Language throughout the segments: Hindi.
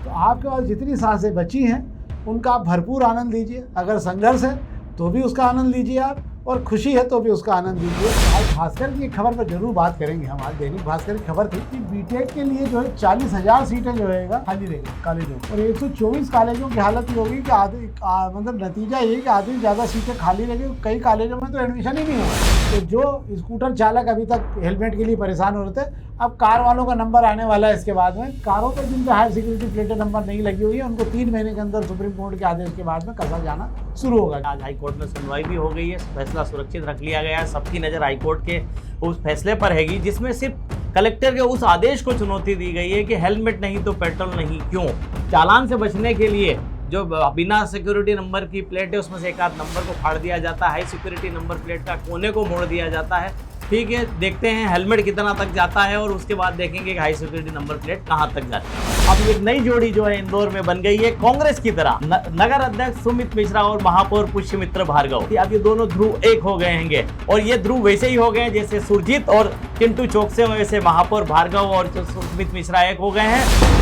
तो आपके पास जितनी सांसें बची हैं उनका आप भरपूर आनंद लीजिए। अगर संघर्ष है तो भी उसका आनंद लीजिए आप, और खुशी है तो भी उसका आनंद लीजिए। आज भास्कर की खबर पर जरूर बात करेंगे हम। आज दैनिक भास्कर की खबर थी कि बीटेक के लिए जो है 40,000 सीटें जो है खाली रहेगी कॉलेजों, और 124 कॉलेजों की हालत ये होगी कि आधे मतलब नतीजा ये कि आधी से ज़्यादा सीटें खाली रहेगी। कई कॉलेजों में तो एडमिशन ही नहीं हुआ। तो जो स्कूटर चालक अभी तक हेलमेट के लिए परेशान हो रहे थे, अब कार वालों का नंबर आने वाला है। इसके बाद में कारों पर जिन पे हाई सिक्योरिटी प्लेटें नंबर नहीं लगी हुई है उनको 3 महीने के अंदर सुप्रीम कोर्ट के आदेश के बाद में कसा जाना शुरू होगा। आज हाई कोर्ट में सुनवाई भी हो गई है, फैसला सुरक्षित रख लिया गया है। सबकी नज़र हाई कोर्ट के उस फैसले पर हैगी जिसमें सिर्फ कलेक्टर के उस आदेश को चुनौती दी गई है कि हेलमेट नहीं तो पेट्रोल नहीं। क्यों? चालान से बचने के लिए जो बिना सिक्योरिटी नंबर की प्लेट है उसमें से एक आध नंबर को फाड़ दिया जाता है, हाई सिक्योरिटी नंबर प्लेट का कोने को मोड़ दिया जाता है। ठीक है, देखते हैं हेलमेट कितना तक जाता है और उसके बाद देखेंगे कि हाई सिक्योरिटी नंबर प्लेट कहां तक जाती है। अब एक नई जोड़ी जो है इंदौर में बन गई है कांग्रेस की तरह। नगर अध्यक्ष सुमित मिश्रा और महापौर पुष्यमित्र भार्गव, अब ये दोनों ध्रुव एक हो गए हैं। और ये ध्रुव वैसे ही हो गए जैसे सुरजीत और चिंटू चौकसे, वैसे महापौर भार्गव और सुमित मिश्रा एक हो गए हैं।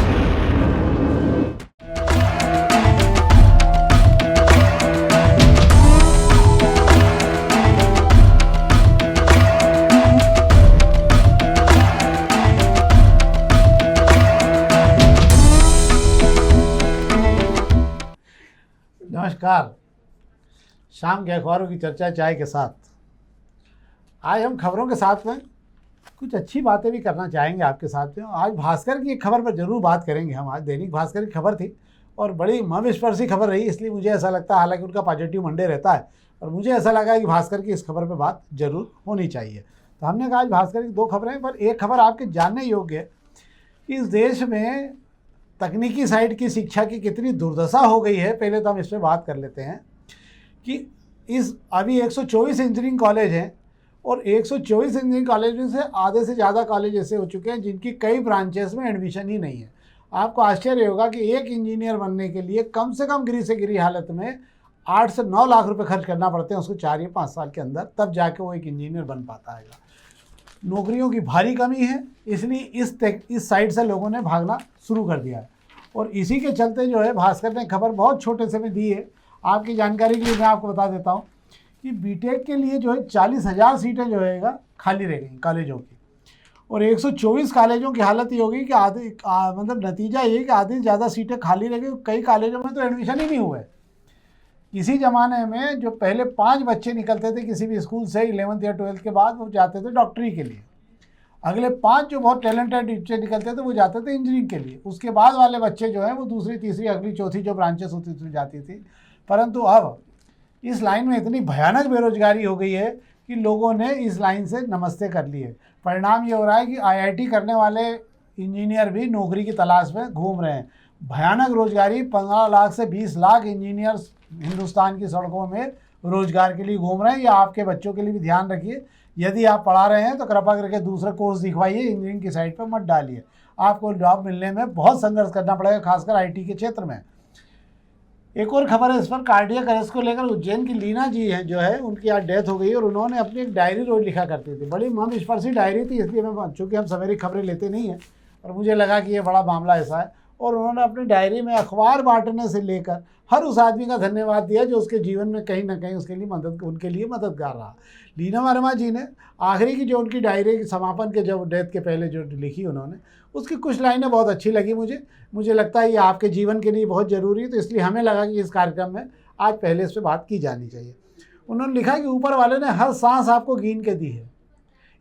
नमस्कार, शाम के अखबारों की चर्चा चाय के साथ। आज हम खबरों के साथ में कुछ अच्छी बातें भी करना चाहेंगे आपके साथ में। आज भास्कर की एक खबर पर जरूर बात करेंगे हम। आज दैनिक भास्कर की खबर थी और बड़ी मर्मस्पर्शी खबर रही, इसलिए मुझे ऐसा लगता है, हालांकि उनका पॉजिटिव मंडे रहता है, और मुझे ऐसा लगा कि भास्कर की इस खबर पर बात जरूर होनी चाहिए। तो हमने कहा आज भास्कर की 2 खबरें, पर एक खबर आपके जानने योग्य है कि इस देश में तकनीकी साइड की शिक्षा की कितनी दुर्दशा हो गई है। पहले तो हम इस पर बात कर लेते हैं कि इस अभी 124 इंजीनियरिंग कॉलेज हैं, और 124 इंजीनियरिंग कॉलेज में से आधे से ज़्यादा कॉलेज ऐसे हो चुके हैं जिनकी कई ब्रांचेस में एडमिशन ही नहीं है। आपको आश्चर्य होगा कि एक इंजीनियर बनने के लिए कम से कम गिरी से गिरी हालत में 8 से 9 लाख रुपए खर्च करना पड़ते हैं उसको 4 या 5 साल के अंदर, तब जाके वो एक इंजीनियर बन पाता है। नौकरियों की भारी कमी है, इसलिए इस साइड से लोगों ने भागना शुरू कर दिया है। और इसी के चलते जो है भास्कर ने खबर बहुत छोटे से में दी है। आपकी जानकारी के लिए मैं आपको बता देता हूँ कि बीटेक के लिए जो है 40,000 सीटें जो है खाली रह गई कॉलेजों की, और 124 कॉलेजों की हालत ये होगी कि मतलब नतीजा ये कि आधी से ज़्यादा सीटें खाली रह गई। कई कॉलेजों में तो एडमिशन ही नहीं हुआ है। किसी ज़माने में जो पहले 5 बच्चे निकलते थे किसी भी स्कूल से 11th या 12th के बाद, वो जाते थे डॉक्टरी के लिए। अगले 5 जो बहुत टैलेंटेड बच्चे निकलते थे वो जाते थे इंजीनियरिंग के लिए। उसके बाद वाले बच्चे जो हैं वो दूसरी, तीसरी, अगली, चौथी जो ब्रांचेस होती थी जाती थी। परंतु अब इस लाइन में इतनी भयानक बेरोजगारी हो गई है कि लोगों ने इस लाइन से नमस्ते कर ली है। परिणाम ये हो रहा है कि आईआईटी करने वाले इंजीनियर भी नौकरी की तलाश में घूम रहे हैं। भयानक रोजगारी, 15 लाख से 20 लाख इंजीनियर्स हिंदुस्तान की सड़कों में रोजगार के लिए घूम रहे हैं। या आपके बच्चों के लिए भी ध्यान रखिए, यदि आप पढ़ा रहे हैं तो कृपा करके दूसरा कोर्स दिखवाइए, इंजीनियरिंग की साइड पर मत डालिए। आपको जॉब मिलने में बहुत संघर्ष करना पड़ेगा, खासकर आईटी के क्षेत्र में। एक और खबर है इस पर, कार्डियक अरेस्ट को लेकर उज्जैन की लीना जी हैं जो है, उनकी आज डेथ हो गई, और उन्होंने अपनी एक डायरी रोज लिखा करती थी। बड़ी मर्मस्पर्शी डायरी थी, इसलिए मैं, चूँकि हम सवेरे खबरें लेते नहीं हैं, और मुझे लगा कि ये बड़ा मामला ऐसा है। और उन्होंने अपनी डायरी में अखबार बांटने से लेकर हर उस आदमी का धन्यवाद दिया जो उसके जीवन में कहीं ना कहीं उनके लिए मददगार रहा। लीना वर्मा जी ने आखिरी की जो उनकी डायरी के समापन के जब डेथ के पहले जो लिखी उन्होंने, उसकी कुछ लाइनें बहुत अच्छी लगी मुझे लगता है ये आपके जीवन के लिए बहुत ज़रूरी है, तो इसलिए हमें लगा कि इस कार्यक्रम में आज पहले इस पर बात की जानी चाहिए। उन्होंने लिखा कि ऊपर वाले ने हर सांस आपको गिन के दी है,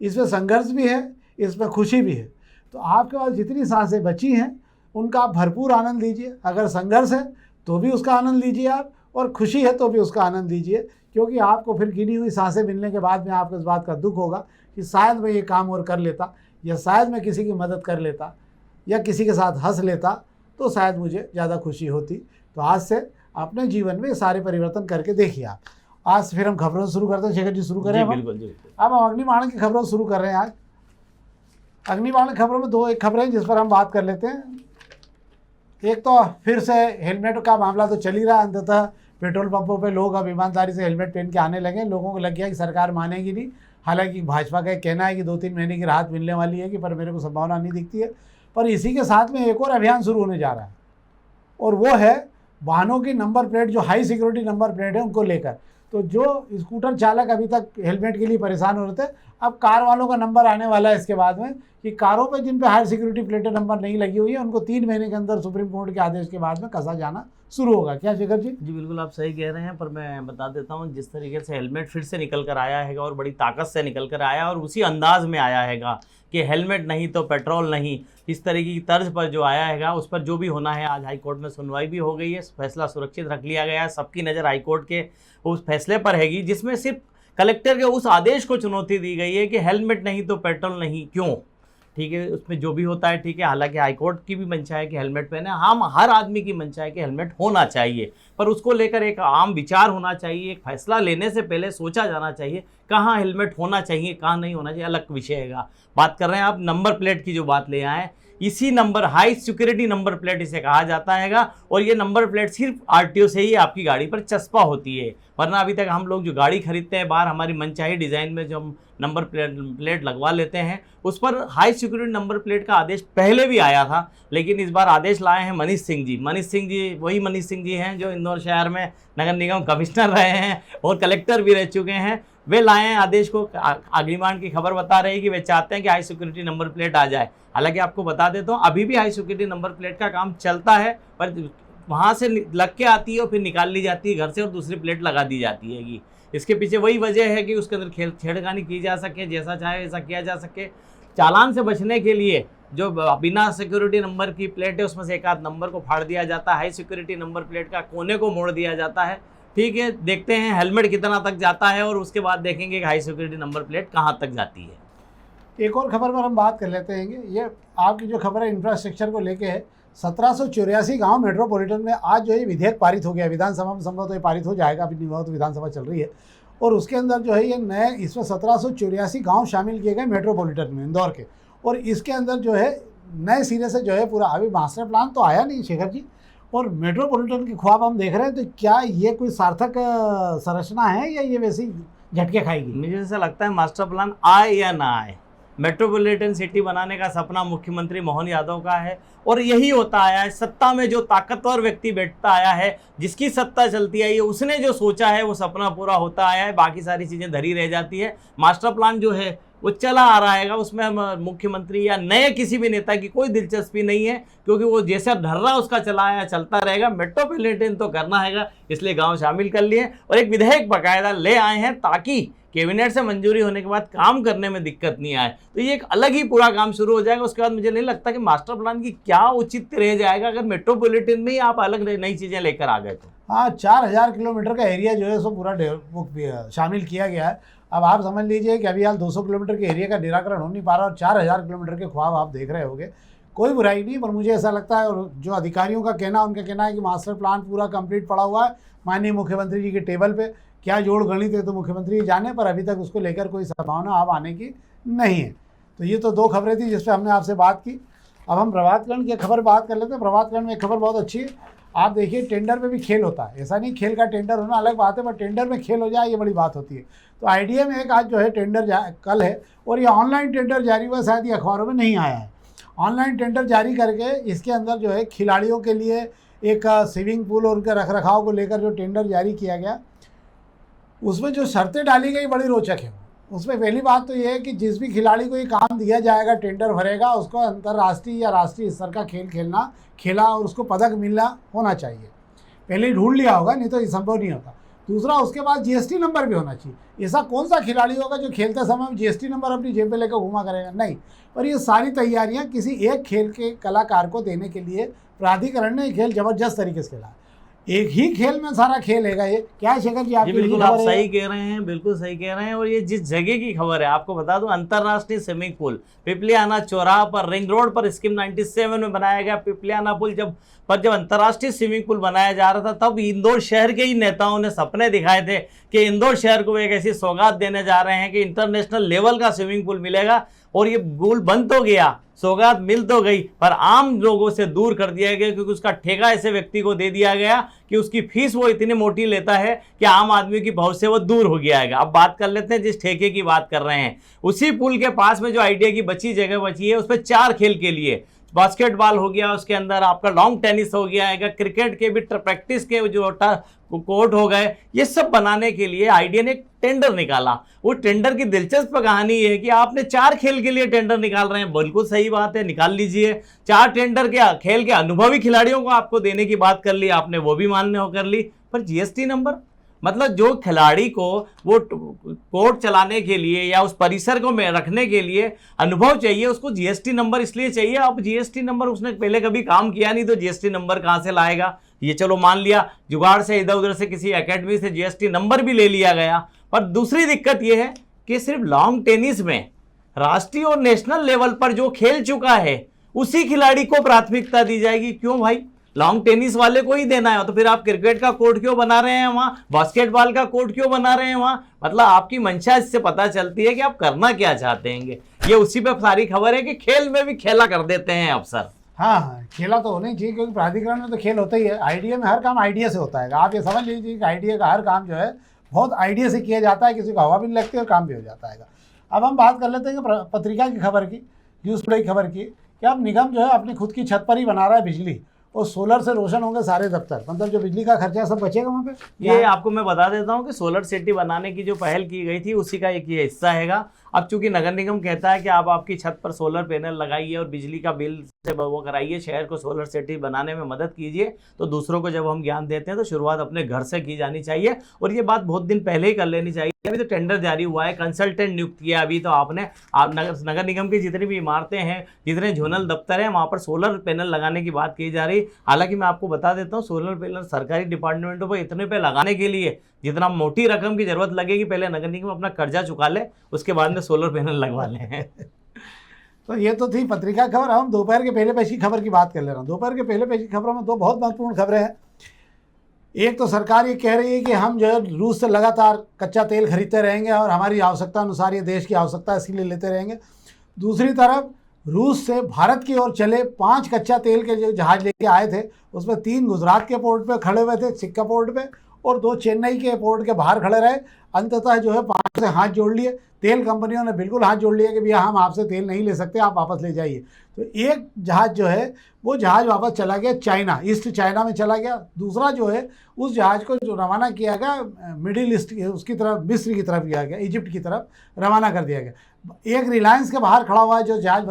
इसमें संघर्ष भी है, इसमें खुशी भी है। तो आपके पास जितनी सांसें बची हैं उनका आप भरपूर आनंद लीजिए। अगर संघर्ष है तो भी उसका आनंद लीजिए आप, और खुशी है तो भी उसका आनंद लीजिए, क्योंकि आपको फिर गिनी हुई सांसें मिलने के बाद में आपको इस बात का दुख होगा कि शायद मैं ये काम और कर लेता, या शायद मैं किसी की मदद कर लेता, या किसी के साथ हंस लेता, तो शायद मुझे ज़्यादा खुशी होती। तो आज से अपने जीवन में सारे परिवर्तन करके देखिए आप। आज से फिर हम खबरों शुरू करते हैं। शेखर जी शुरू करें? बिल्कुल। अब हम अग्निबाण की खबरों शुरू कर रहे हैं। आज अग्निबाण खबरों में 2 खबरें जिस पर हम बात कर लेते हैं। एक तो फिर से हेलमेट का मामला तो चल ही रहा है। अंततः पेट्रोल पंपों पे लोग अब ईमानदारी से हेलमेट पहन के आने लगे। लोगों को लग गया कि सरकार मानेगी नहीं। हालांकि भाजपा का कहना है कि 2-3 महीने की राहत मिलने वाली है, कि पर मेरे को संभावना नहीं दिखती है। पर इसी के साथ में एक और अभियान शुरू होने जा रहा है। और वो है वाहनों की नंबर प्लेट, जो हाई सिक्योरिटी नंबर प्लेट है उनको लेकर। तो जो स्कूटर चालक अभी तक हेलमेट के लिए परेशान हो रहे थे, अब कार वालों का नंबर आने वाला है इसके बाद में, कि कारों पे जिन पे हाई सिक्योरिटी प्लेटें नंबर नहीं लगी हुई है उनको 3 महीने के अंदर सुप्रीम कोर्ट के आदेश के बाद में कसा जाना शुरू होगा। क्या शेखर जी? जी बिल्कुल आप सही कह रहे हैं, पर मैं बता देता हूँ जिस तरीके से हेलमेट फिर से निकल कर आया है और बड़ी ताकत से निकल कर आया और उसी अंदाज में आया है कि हेलमेट नहीं तो पेट्रोल नहीं, इस तरीके की तर्ज पर जो आया है उस पर जो भी होना है, आज हाईकोर्ट में सुनवाई भी हो गई है, फैसला सुरक्षित रख लिया गया है। सबकी नज़र हाईकोर्ट के उस फैसले पर हैगी जिसमें सिर्फ कलेक्टर के उस आदेश को चुनौती दी गई है कि हेलमेट नहीं तो पेट्रोल नहीं। क्यों? ठीक है, उसमें जो भी होता है ठीक है, हालांकि हाईकोर्ट की भी मंशा है कि हेलमेट पहने, हम हर आदमी की मंशा है कि हेलमेट होना चाहिए, पर उसको लेकर एक आम विचार होना चाहिए, एक फैसला लेने से पहले सोचा जाना चाहिए कहाँ हेलमेट होना चाहिए कहाँ नहीं होना चाहिए, अलग विषय है। बात कर रहे हैं आप नंबर प्लेट की, जो बात ले आए, इसी number high security number plate इसे कहा जाता है, और ये नंबर प्लेट सिर्फ आरटीओ से ही आपकी गाड़ी पर चस्पा होती है, वरना अभी तक हम लोग जो गाड़ी खरीदते हैं बाहर, हमारी मनचाही डिज़ाइन में जो हम नंबर प्लेट लगवा लेते हैं उस पर हाई सिक्योरिटी नंबर प्लेट का आदेश पहले भी आया था, लेकिन इस बार आदेश लाए हैं मनीष सिंह जी। मनीष सिंह जी वही मनीष सिंह जी हैं जो इंदौर शहर में नगर निगम कमिश्नर रहे हैं और कलेक्टर भी रह चुके हैं। वे लाए हैं आदेश को। अग्निमान की खबर बता रही है कि वे चाहते हैं कि हाई सिक्योरिटी नंबर प्लेट आ जाए। हालांकि आपको बता देता हूँ अभी भी हाई सिक्योरिटी नंबर प्लेट का काम चलता है, पर वहाँ से लग के आती है और फिर निकाल ली जाती है घर से और दूसरी प्लेट लगा दी जाती है। इसके पीछे वही वजह है कि उसके अंदर छेड़खानी की जा सके, जैसा चाहे वैसा किया जा सके। चालान से बचने के लिए जो बिना सिक्योरिटी नंबर की प्लेट है उसमें से एक आध नंबर को फाड़ दिया जाता है, हाई सिक्योरिटी नंबर प्लेट का कोने को मोड़ दिया जाता है। ठीक है, देखते हैं हेलमेट कितना तक जाता है और उसके बाद देखेंगे कि हाई सिक्योरिटी नंबर प्लेट कहाँ तक जाती है। एक और खबर पर हम बात कर लेते हैं। ये आपकी जो खबर है इंफ्रास्ट्रक्चर को लेके है। 1784 गांव मेट्रोपॉलिटन में आज जो है विधेयक पारित हो गया, विधानसभा में संभव तो ये पारित हो जाएगा, अभी नहीं तो विधानसभा चल रही है, और उसके अंदर जो है ये नए इसमें 1784 गांव शामिल किए गए मेट्रोपॉलिटन में इंदौर के, और इसके अंदर जो है नए सिरे से जो है पूरा, अभी मास्टर प्लान तो आया नहीं शेखर जी, और मेट्रोपॉलिटन की ख्वाब हम देख रहे हैं, तो क्या ये कोई सार्थक संरचना है या ये वैसे ही झटके खाएगी? मुझे ऐसा लगता है मास्टर प्लान आए या ना आए, मेट्रोपॉलिटन सिटी बनाने का सपना मुख्यमंत्री मोहन यादव का है और यही होता आया है। सत्ता में जो ताकतवर व्यक्ति बैठता आया है, जिसकी सत्ता चलती आई है, उसने जो सोचा है वो सपना पूरा होता आया है, बाकी सारी चीज़ें धरी रह जाती है। मास्टर प्लान जो है वो चला आ रहा है, उसमें मुख्यमंत्री या नए किसी भी नेता की कोई दिलचस्पी नहीं है, क्योंकि वो जैसा ढर्रा उसका चला आया चलता रहेगा। मेट्रोपॉलिटन तो करना है, इसलिए गाँव शामिल कर लिए और एक विधेयक बाकायदा ले आए हैं ताकि कैबिनेट से मंजूरी होने के बाद काम करने में दिक्कत नहीं आए। तो ये एक अलग ही पूरा काम शुरू हो जाएगा। उसके बाद मुझे नहीं लगता कि मास्टर प्लान की क्या औचित्य रह जाएगा अगर मेट्रोपॉलिटन में ही आप अलग नई चीज़ें लेकर आ गए तो। हाँ, 4000 किलोमीटर का एरिया जो है सो पूरा शामिल किया गया है। अब आप समझ लीजिए कि अभी हाल 200 किलोमीटर के एरिया का निराकरण हो नहीं पा रहा और 4000 किलोमीटर के ख्वाब आप देख रहे होंगे। कोई बुराई नहीं, पर मुझे ऐसा लगता है, और जो अधिकारियों का कहना, उनका कहना है कि मास्टर प्लान पूरा कंप्लीट पड़ा हुआ है माननीय मुख्यमंत्री जी के टेबल पे। क्या जोड़ गणित है तो मुख्यमंत्री जाने, पर अभी तक उसको लेकर कोई संभावना अब आने की नहीं है। तो ये तो दो खबरें थी जिस पे हमने आपसे बात की। अब हम प्रभातकरण की खबर बात कर लेते हैं। प्रभातकरण में एक खबर बहुत अच्छी है। आप देखिए, टेंडर में भी खेल होता है, ऐसा नहीं खेल का टेंडर होना अलग बात है, पर टेंडर में खेल हो जाए ये बड़ी बात होती है। तो आईडीए में एक आज जो है टेंडर कल है, और ये ऑनलाइन टेंडर जारी हुआ, शायद ये अखबारों में नहीं आया है। ऑनलाइन टेंडर जारी करके इसके अंदर जो है खिलाड़ियों के लिए एक स्विमिंग पूल और उनके रखरखाव को लेकर जो टेंडर जारी किया गया, उसमें जो शर्तें डाली गई बड़ी रोचक है। उसमें पहली बात तो ये है कि जिस भी खिलाड़ी को ये काम दिया जाएगा, टेंडर भरेगा, उसको अंतर्राष्ट्रीय या राष्ट्रीय स्तर का खेल खेला और उसको पदक मिलना होना चाहिए। पहले ही ढूंढ लिया होगा, नहीं तो ये संभव नहीं होता। दूसरा, उसके बाद जीएसटी नंबर भी होना चाहिए। ऐसा कौन सा खिलाड़ी होगा जो खेलते समय जीएसटी नंबर अपनी जेब में लेकर घुमा करेगा? नहीं। पर ये सारी तैयारियां किसी एक खेल के कलाकार को देने के लिए प्राधिकरण ने खेल जबरदस्त तरीके से खेला। एक ही खेल में सारा खेल है ये। क्या शेखर जी, आपकी बिल्कुल आप सही कह रहे हैं, बिल्कुल सही कह रहे हैं। और ये जिस जगह की खबर है आपको बता दूं, अंतर्राष्ट्रीय स्विमिंग पूल पिपलियाना चौराहा पर रिंग रोड पर स्कीम 97 में बनाया गया पिपलियाना पुल। जब अंतर्राष्ट्रीय स्विमिंग पूल बनाया जा रहा था, तब इंदौर शहर के ही नेताओं ने सपने दिखाए थे कि इंदौर शहर को एक ऐसी सौगात देने जा रहे हैं कि इंटरनेशनल लेवल का स्विमिंग पूल मिलेगा। और ये पुल बन तो गया, सौगात मिल तो गई, पर आम लोगों से दूर कर दिया गया, क्योंकि उसका ठेका ऐसे व्यक्ति को दे दिया गया कि उसकी फीस वो इतनी मोटी लेता है कि आम आदमी की पहुंच से वो दूर हो गया है। अब बात कर लेते हैं जिस ठेके की बात कर रहे हैं, उसी पुल के पास में जो आईडीए की बची जगह बची है, उस पर 4 खेल के लिए बास्केटबॉल हो गया, उसके अंदर आपका लॉन्ग टेनिस हो गया है, क्रिकेट के भी प्रैक्टिस के जो कोर्ट हो गए, ये सब बनाने के लिए आईडीए ने एक टेंडर निकाला। वो टेंडर की दिलचस्प कहानी है कि आपने 4 खेल के लिए टेंडर निकाल रहे हैं, बिल्कुल सही बात है, निकाल लीजिए। 4 टेंडर के खेल के अनुभवी खिलाड़ियों को आपको देने की बात कर ली आपने, वो भी मान्य हो कर ली, पर जीएसटी नंबर, मतलब जो खिलाड़ी को वो कोर्ट चलाने के लिए या उस परिसर को में रखने के लिए अनुभव चाहिए, उसको जीएसटी नंबर इसलिए चाहिए। अब जीएसटी नंबर उसने पहले कभी काम किया नहीं, तो जीएसटी नंबर कहाँ से लाएगा? ये चलो मान लिया, जुगाड़ से इधर उधर से किसी एकेडमी से जीएसटी नंबर भी ले लिया गया। पर दूसरी दिक्कत यह है कि सिर्फ लॉन्ग टेनिस में राष्ट्रीय और नेशनल लेवल पर जो खेल चुका है उसी खिलाड़ी को प्राथमिकता दी जाएगी। क्यों भाई? लॉन्ग टेनिस वाले को ही देना है, तो फिर आप क्रिकेट का कोर्ट क्यों बना रहे हैं वहां, बास्केटबॉल का कोर्ट क्यों बना रहे हैं वहां? मतलब आपकी मंशा इससे पता चलती है कि आप करना क्या चाहते हैं। ये उसी पे सारी खबर है कि खेल में भी खेला कर देते हैं अफसर। हाँ, खेला तो होना ही चाहिए, क्योंकि प्राधिकरण में तो खेल होता ही है। आईडीए में हर काम आइडिया से होता है। आप ये समझ लीजिए कि आईडीए का हर काम जो है बहुत आइडिया से किया जाता है, किसी को हवा भी नहीं लगती और काम भी हो जाता है। अब हम बात कर लेते हैं कि पत्रिका की खबर की, न्यूज़ प्ले की खबर की, कि अब निगम जो है अपनी खुद की छत पर ही बना रहा है बिजली, और सोलर से रोशन होंगे सारे दफ्तर। मतलब जो बिजली का खर्चा सब बचेगा वहाँ पे। ये आपको मैं बता देता हूँ कि सोलर सिटी बनाने की जो पहल की गई थी उसी का एक ये हिस्सा हैगा। अब चूंकि नगर निगम कहता है कि आप आपकी छत पर सोलर पैनल लगाइए और बिजली का बिल से वो कराइए, शहर को सोलर सिटी बनाने में मदद कीजिए, तो दूसरों को जब हम ज्ञान देते हैं तो शुरुआत अपने घर से की जानी चाहिए। और ये बात बहुत दिन पहले ही कर लेनी चाहिए। अभी तो टेंडर जारी हुआ है, कंसल्टेंट नियुक्त किया अभी तो आपने। आप नगर निगम की जितनी भी इमारतें हैं, जितने जोनल दफ्तर हैं, वहाँ पर सोलर पैनल लगाने की बात की जा रही। हालांकि मैं आपको बता देता हूँ, सोलर पैनल सरकारी डिपार्टमेंटों पर इतने पे लगाने के लिए जितना मोटी रकम की जरूरत लगेगी, पहले नगर निगम अपना कर्जा चुका ले, उसके बाद में सोलर पैनल लगवा लें। तो ये तो थी पत्रिका खबर। हम दोपहर के पहले पेश की खबर की बात कर ले रहा हूँ। दोपहर के पहले पेश की खबरों में 2 बहुत महत्वपूर्ण खबरें हैं। एक तो सरकार ये कह रही है कि हम जो है रूस से लगातार कच्चा तेल खरीदते रहेंगे और हमारी आवश्यकता अनुसार, ये देश की आवश्यकता इसके लिए लेते रहेंगे। दूसरी तरफ रूस से भारत की ओर चले 5 कच्चा तेल के जो जहाज़ लेके आए थे, उसमें 3 गुजरात के पोर्ट पे खड़े हुए थे, सिक्का पोर्ट पे, और 2 चेन्नई के पोर्ट के बाहर खड़े रहे। अंततः जो है 5 से हाथ जोड़ लिए। तेल कंपनियों ने बिल्कुल हाथ जोड़ लिया कि भैया हम आपसे तेल नहीं ले सकते, आप वापस ले जाइए। तो एक जहाज़ जो है वो जहाज़ वापस चला गया चाइना, ईस्ट चाइना में चला गया। दूसरा जो है उस जहाज़ को जो रवाना किया गया मिडिल ईस्ट उसकी तरफ, मिस्र की तरफ किया गया, इजिप्ट की तरफ रवाना कर दिया गया। एक रिलायंस के बाहर खड़ा हुआ है जो जहाज़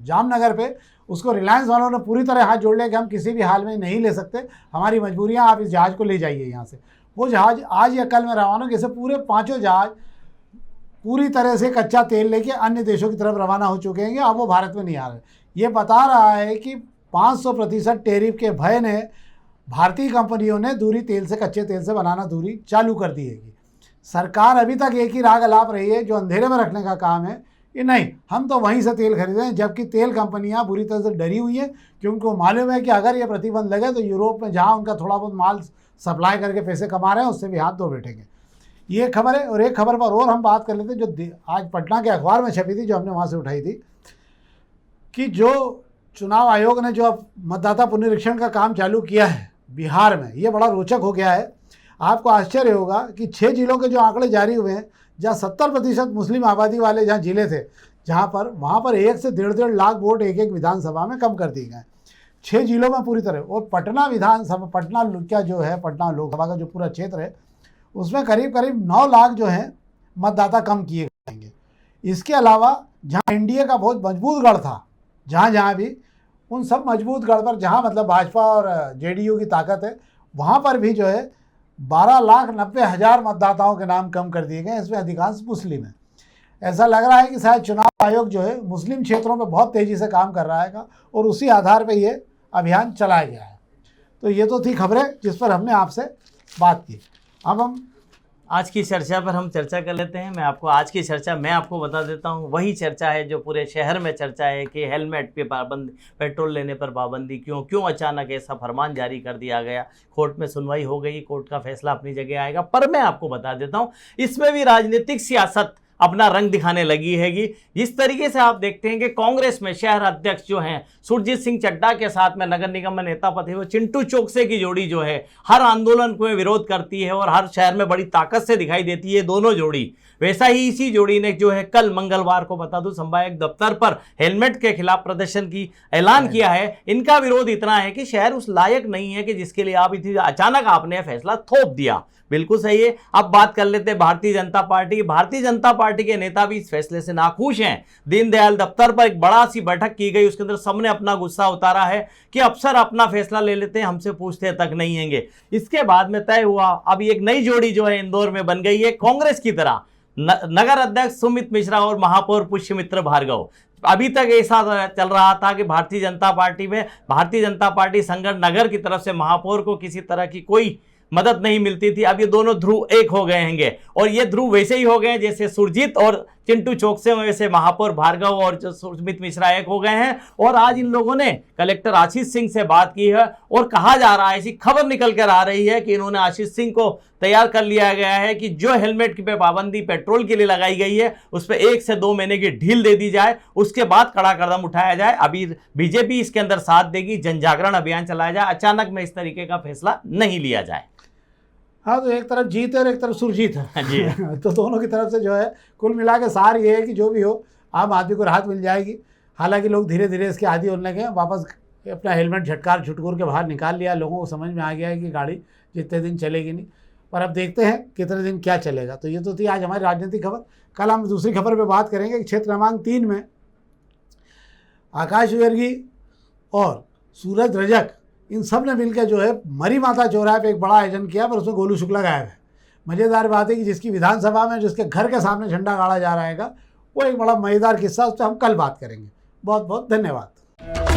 जामनगर पे, उसको रिलायंस वालों ने पूरी तरह हाथ जोड़ लिया कि हम किसी भी हाल में नहीं ले सकते, हमारी मजबूरियाँ, आप इस जहाज़ को ले जाइए यहाँ से। वो जहाज़ आज या कल में रवाना, जैसे पूरे 5 जहाज़ पूरी तरह से कच्चा तेल लेके अन्य देशों की तरफ रवाना हो चुके हैं। अब वो भारत में नहीं आ रहे। ये बता रहा है कि 500% टैरिफ के भय ने भारतीय कंपनियों ने दूरी तेल से, कच्चे तेल से बनाना दूरी चालू कर दी है। सरकार अभी तक एक ही राग अलाप रही है जो अंधेरे में रखने का काम है कि नहीं, हम तो वहीं से तेल खरीदें, जबकि तेल कंपनियां बुरी तरह से डरी हुई हैं, क्योंकि उनको मालूम है कि अगर ये प्रतिबंध लगे तो यूरोप में जहां उनका थोड़ा बहुत माल सप्लाई करके पैसे कमा रहे हैं, उससे भी हाथ धो बैठेंगे। ये खबर है। और एक खबर पर और हम बात कर लेते हैं जो आज पटना के अखबार में छपी थी, जो हमने वहाँ से उठाई थी, कि जो चुनाव आयोग ने जो मतदाता पुनरीक्षण का काम चालू किया है बिहार में, ये बड़ा रोचक हो गया है। आपको आश्चर्य होगा कि 6 जिलों के जो आंकड़े जारी हुए हैं, जहाँ 70% मुस्लिम आबादी वाले जहाँ जिले थे, वहाँ पर 1 से 1.5 लाख वोट एक विधानसभा में कम कर दिए गए 6 जिलों में पूरी तरह। और पटना विधानसभा, पटना क्या जो है, पटना लोकसभा का जो पूरा क्षेत्र है, उसमें करीब 9 लाख जो है मतदाता कम किए जाएंगे। इसके अलावा जहाँ एनडीए का बहुत मजबूत गढ़ था, जहाँ भी, उन सब मजबूत गढ़ पर जहाँ मतलब भाजपा और जेडीयू की ताकत है, वहाँ पर भी जो है 12,90,000 मतदाताओं के नाम कम कर दिए गए। इसमें अधिकांश मुस्लिम हैं। ऐसा लग रहा है कि शायद चुनाव आयोग जो है मुस्लिम क्षेत्रों में बहुत तेज़ी से काम कर रहा है और उसी आधार पर ये अभियान चलाया गया है। तो ये तो थी खबरें जिस पर हमने आपसे बात की। अब हम आज की चर्चा पर हम चर्चा कर लेते हैं। आज की चर्चा मैं आपको बता देता हूं, वही चर्चा है जो पूरे शहर में चर्चा है कि हेलमेट पे पाबंदी, पेट्रोल लेने पर पाबंदी क्यों अचानक ऐसा फरमान जारी कर दिया गया। कोर्ट में सुनवाई हो गई, कोर्ट का फैसला अपनी जगह आएगा। पर मैं आपको बता देता हूं, इसमें भी राजनीतिक सियासत अपना रंग दिखाने लगी हैगी। जिस तरीके से आप देखते हैं कि कांग्रेस में शहर अध्यक्ष जो हैं सुरजीत सिंह चड्डा के साथ में नगर निगम में नेता पद है वो चिंटू चोकसे की जोड़ी जो है हर आंदोलन को विरोध करती है और हर शहर में बड़ी ताकत से दिखाई देती है दोनों जोड़ी। वैसा ही इसी जोड़ी ने जो है कल मंगलवार को बता दूं संभाग दफ्तर पर हेलमेट के खिलाफ प्रदर्शन की ऐलान किया है। इनका विरोध इतना है कि शहर उस लायक नहीं है कि जिसके लिए आप इतनी अचानक आपने फैसला थोप दिया। बिल्कुल सही है। अब बात कर लेते हैं भारतीय जनता पार्टी। भारतीय जनता पार्टी के नेता भी इस फैसले से नाखुश हैं। दीनदयाल दफ्तर पर एक बड़ा सी बैठक की गई, उसके अंदर सबने अपना गुस्सा उतारा है कि अफसर अपना फैसला ले लेते हैं, हमसे पूछते तक नहीं हैंगे। इसके बाद में तय हुआ अब एक नई जोड़ी जो है इंदौर में बन गई है कांग्रेस की तरह। नगर अध्यक्ष सुमित मिश्रा और महापौर पुष्यमित्र भार्गव। अभी तक ऐसा चल रहा था कि भारतीय जनता पार्टी में भारतीय जनता पार्टी संगठन नगर की तरफ से महापौर को किसी तरह की कोई मदद नहीं मिलती थी। अब ये दोनों ध्रुव एक हो गए हैंगे और ये ध्रुव वैसे ही हो गए जैसे सुरजीत और चिंटू चोकसे, वैसे महापौर भार्गव और सुमित मिश्रा एक हो गए हैं। और आज इन लोगों ने कलेक्टर आशीष सिंह से बात की है और कहा जा रहा है, ऐसी खबर निकल कर आ रही है कि इन्होंने आशीष सिंह को तैयार कर लिया गया है कि जो हेलमेट पे पाबंदी पेट्रोल के लिए लगाई गई है उस पर 1 से 2 महीने की ढील दे दी जाए, उसके बाद कड़ा कदम उठाया जाए। अभी बीजेपी इसके अंदर साथ देगी, जन जागरण अभियान चलाया जाए, अचानक में इस तरीके का फैसला नहीं लिया जाए। हाँ, तो एक तरफ जीत है और एक तरफ सुरजीत है जी। तो दोनों की तरफ से जो है कुल मिला के सार ये है कि जो भी हो आम आदमी को राहत मिल जाएगी। हालांकि लोग धीरे धीरे इसके आदी होने लगे हैं, वापस अपना हेलमेट झटकार छुटकुर के बाहर निकाल लिया। लोगों को समझ में आ गया है कि गाड़ी जितने दिन चलेगी नहीं, पर अब देखते हैं कितने दिन क्या चलेगा। तो ये तो थी आज हमारी राजनीतिक खबर। कल हम दूसरी खबर पर बात करेंगे कि क्षेत्र क्रमांक 3 में आकाश विवर्गी और सूरज रजक इन सब ने मिलकर जो है मरी माता चौराहे पे एक बड़ा आयोजन किया, पर उसमें गोलू शुक्ला गायब है। मज़ेदार बात है कि जिसकी विधानसभा में जिसके घर के सामने झंडा गाड़ा जा रहा है वो एक बड़ा मज़ेदार किस्सा, उस पर हम कल बात करेंगे। बहुत बहुत धन्यवाद।